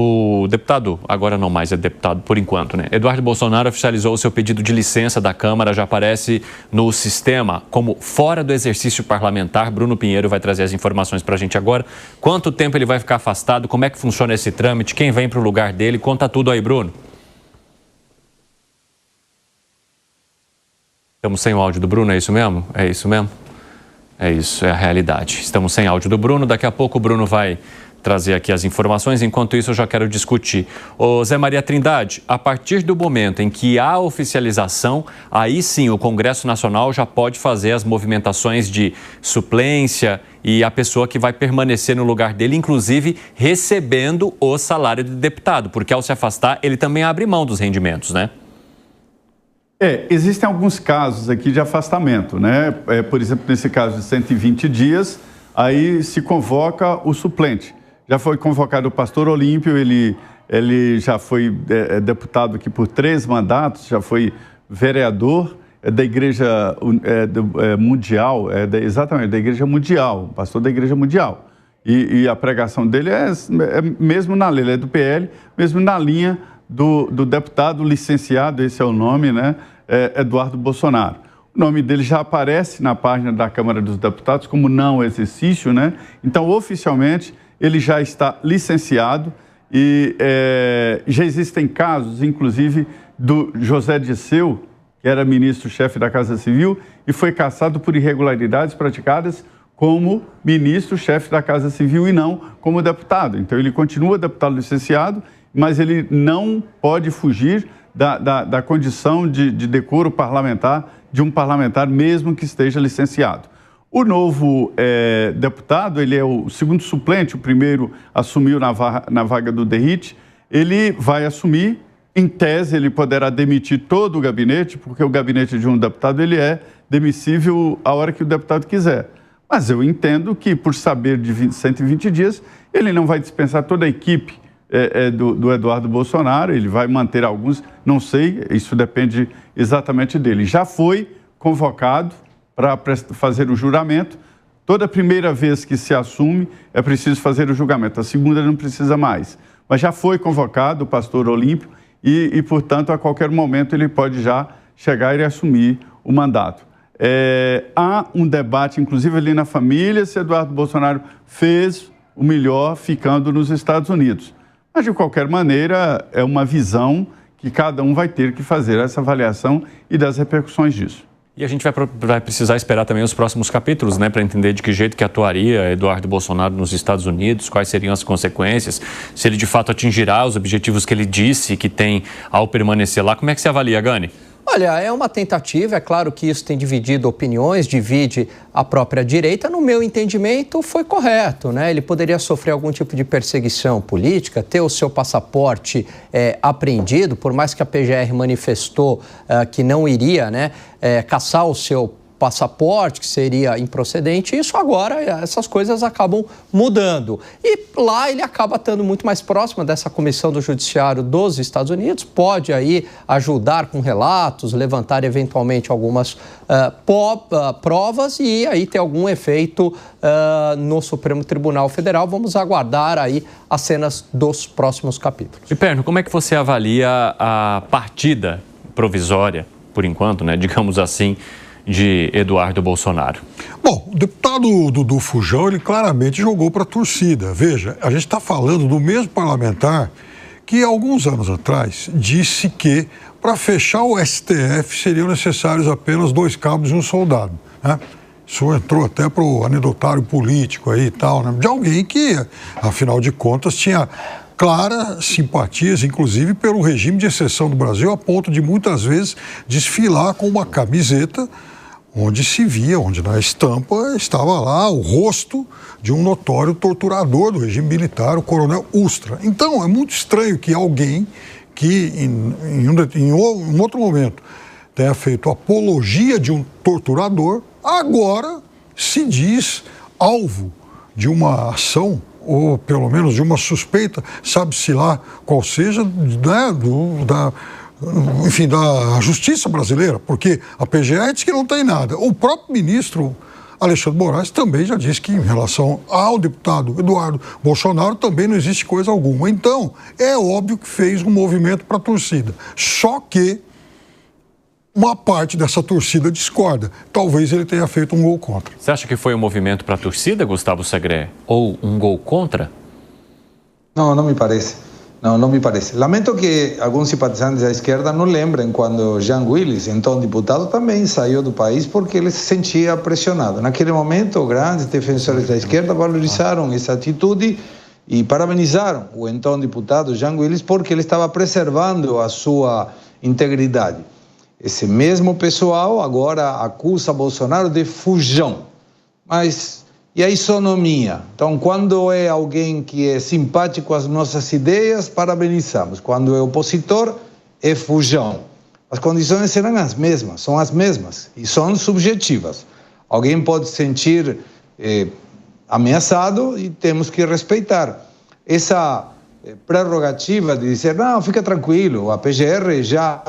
O deputado, agora não mais é deputado por enquanto, né? Eduardo Bolsonaro oficializou o seu pedido de licença da Câmara, já aparece no sistema como fora do exercício parlamentar. Bruno Pinheiro vai trazer as informações para a gente agora. Quanto tempo ele vai ficar afastado? Como é que funciona esse trâmite? Quem vem para o lugar dele? Conta tudo aí, Bruno. Estamos sem o áudio do Bruno, é isso mesmo? É isso mesmo? É isso, é a realidade. Estamos sem áudio do Bruno, daqui a pouco o Bruno vai trazer aqui as informações. Enquanto isso, eu já quero discutir. Ô Zé Maria Trindade, a partir do momento em que há oficialização, aí sim o Congresso Nacional já pode fazer as movimentações de suplência e a pessoa que vai permanecer no lugar dele, inclusive recebendo o salário de deputado, porque ao se afastar, ele também abre mão dos rendimentos, né? Existem alguns casos aqui de afastamento, né? Por exemplo, nesse caso de 120 dias, aí se convoca o suplente. Já foi convocado o pastor Olímpio, ele já foi deputado aqui por 3 mandatos, já foi vereador da Igreja Mundial, exatamente, da Igreja Mundial, pastor da Igreja Mundial. E a pregação dele é mesmo na lei, ele é do PL, mesmo na linha do deputado licenciado, esse é o nome, né? Eduardo Bolsonaro. O nome dele já aparece na página da Câmara dos Deputados como não exercício, né? Então, oficialmente, ele já está licenciado e já existem casos, inclusive, do José Disseu, que era ministro-chefe da Casa Civil e foi cassado por irregularidades praticadas como ministro-chefe da Casa Civil e não como deputado. Então, ele continua deputado licenciado, mas ele não pode fugir da condição de decoro parlamentar de um parlamentar, mesmo que esteja licenciado. O novo deputado, ele é o segundo suplente, o primeiro assumiu na vaga do Derrite, ele vai assumir, em tese ele poderá demitir todo o gabinete, porque o gabinete de um deputado ele é demissível a hora que o deputado quiser. Mas eu entendo que, por saber de 120 dias, ele não vai dispensar toda a equipe do Eduardo Bolsonaro, ele vai manter alguns, não sei, isso depende exatamente dele. Já foi convocado para fazer o juramento. Toda primeira vez que se assume, é preciso fazer o julgamento. A segunda não precisa mais. Mas já foi convocado o pastor Olímpio e, portanto, a qualquer momento ele pode já chegar e assumir o mandato. Há um debate, inclusive ali na família, se Eduardo Bolsonaro fez o melhor ficando nos Estados Unidos. Mas, de qualquer maneira, é uma visão que cada um vai ter que fazer essa avaliação e das repercussões disso. E a gente vai precisar esperar também os próximos capítulos, né, para entender de que jeito que atuaria Eduardo Bolsonaro nos Estados Unidos, quais seriam as consequências, se ele de fato atingirá os objetivos que ele disse que tem ao permanecer lá. Como é que você avalia, Gani? Olha, é uma tentativa, é claro que isso tem dividido opiniões, divide a própria direita. No meu entendimento, foi correto, né? Ele poderia sofrer algum tipo de perseguição política, ter o seu passaporte apreendido, por mais que a PGR manifestou que não iria, né, caçar o seu passaporte, que seria improcedente. Isso agora, essas coisas acabam mudando. E lá ele acaba estando muito mais próximo dessa comissão do Judiciário dos Estados Unidos, pode aí ajudar com relatos, levantar eventualmente algumas provas e aí ter algum efeito no Supremo Tribunal Federal. Vamos aguardar aí as cenas dos próximos capítulos. E Perno, como é que você avalia a partida provisória, por enquanto, né, digamos assim, de Eduardo Bolsonaro? Bom, o deputado Dudu Fujão, ele claramente jogou para a torcida. Veja, a gente está falando do mesmo parlamentar que, alguns anos atrás, disse que para fechar o STF seriam necessários apenas 2 cabos e um soldado, né? Isso entrou até para o anedotário político aí e tal, né? De alguém que, afinal de contas, tinha claras simpatias, inclusive, pelo regime de exceção do Brasil, a ponto de muitas vezes desfilar com uma camiseta onde se via, onde na estampa estava lá o rosto de um notório torturador do regime militar, o coronel Ustra. Então, é muito estranho que alguém que, em outro momento, tenha feito apologia de um torturador, agora se diz alvo de uma ação, ou pelo menos de uma suspeita, sabe-se lá qual seja, né, da justiça brasileira, porque a PGR diz que não tem nada. O próprio ministro Alexandre de Moraes também já disse que, em relação ao deputado Eduardo Bolsonaro, também não existe coisa alguma. Então, é óbvio que fez um movimento para a torcida. Só que uma parte dessa torcida discorda. Talvez ele tenha feito um gol contra. Você acha que foi um movimento para a torcida, Gustavo Segré, ou um gol contra? Não, não me parece. Não me parece. Lamento que alguns simpatizantes da esquerda não lembrem quando Jean Willis, então deputado, também saiu do país porque ele se sentia pressionado. Naquele momento, grandes defensores da esquerda valorizaram essa atitude e parabenizaram o então deputado Jean Willis porque ele estava preservando a sua integridade. Esse mesmo pessoal agora acusa Bolsonaro de fujão. Mas e a isonomia? Então, quando é alguém que é simpático às nossas ideias, parabenizamos. Quando é opositor, é fujão. As condições serão as mesmas, são as mesmas e são subjetivas. Alguém pode se sentir ameaçado e temos que respeitar. Essa prerrogativa de dizer, não, fica tranquilo, a PGR já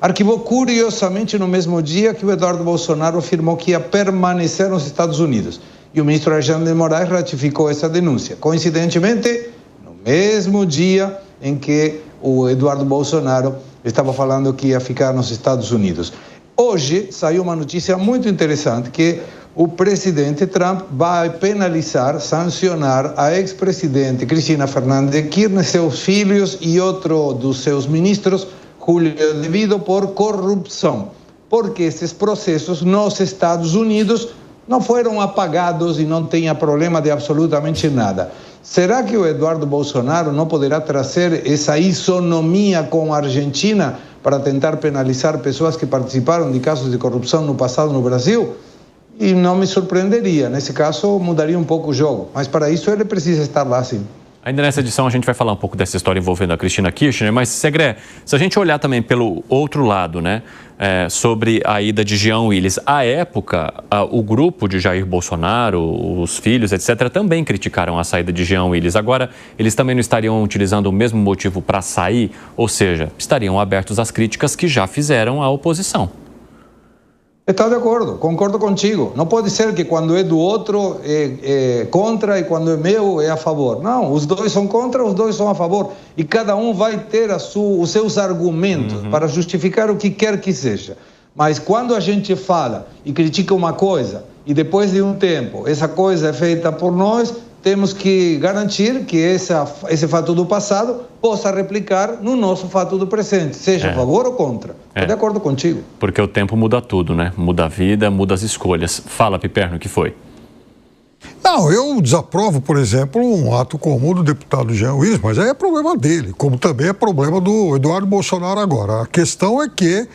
arquivou curiosamente no mesmo dia que o Eduardo Bolsonaro afirmou que ia permanecer nos Estados Unidos. E o ministro Alexandre de Moraes ratificou essa denúncia. Coincidentemente, no mesmo dia em que o Eduardo Bolsonaro estava falando que ia ficar nos Estados Unidos. Hoje saiu uma notícia muito interessante que o presidente Trump vai penalizar, sancionar a ex-presidente Cristina Fernández de Kirchner, seus filhos e outro dos seus ministros, Julio Devido, por corrupção, porque esses processos nos Estados Unidos não foram apagados e não tem problema de absolutamente nada. Será que o Eduardo Bolsonaro não poderá trazer essa isonomia com a Argentina para tentar penalizar pessoas que participaram de casos de corrupção no passado no Brasil? E não me surpreenderia, nesse caso mudaria um pouco o jogo, mas para isso ele precisa estar lá sim. Ainda nessa edição a gente vai falar um pouco dessa história envolvendo a Cristina Kirchner, mas, Segré, se a gente olhar também pelo outro lado, né, sobre a ida de Jean Willis, à época, o grupo de Jair Bolsonaro, os filhos, etc., também criticaram a saída de Jean Willis. Agora, eles também não estariam utilizando o mesmo motivo para sair, ou seja, estariam abertos às críticas que já fizeram à oposição. Está de acordo, concordo contigo. Não pode ser que quando é do outro é contra e quando é meu é a favor. Não, os dois são contra, os dois são a favor. E cada um vai ter os seus argumentos para justificar o que quer que seja. Mas quando a gente fala e critica uma coisa e depois de um tempo essa coisa é feita por nós, temos que garantir que esse fato do passado possa replicar no nosso fato do presente, seja a favor ou contra. Estou de acordo contigo. Porque o tempo muda tudo, né? Muda a vida, muda as escolhas. Fala, Piperno, o que foi? Não, eu desaprovo, por exemplo, um ato comum do deputado Jean Willis, mas aí é problema dele, como também é problema do Eduardo Bolsonaro agora. A questão é que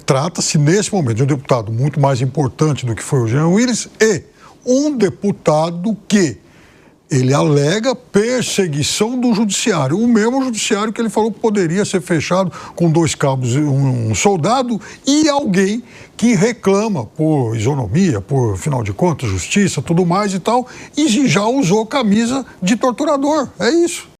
trata-se, nesse momento, de um deputado muito mais importante do que foi o Jean Willis e um deputado que ele alega perseguição do judiciário, o mesmo judiciário que ele falou que poderia ser fechado com 2 cabos, um soldado e alguém que reclama por isonomia, por, afinal de contas, justiça, tudo mais e tal, e já usou camisa de torturador. É isso.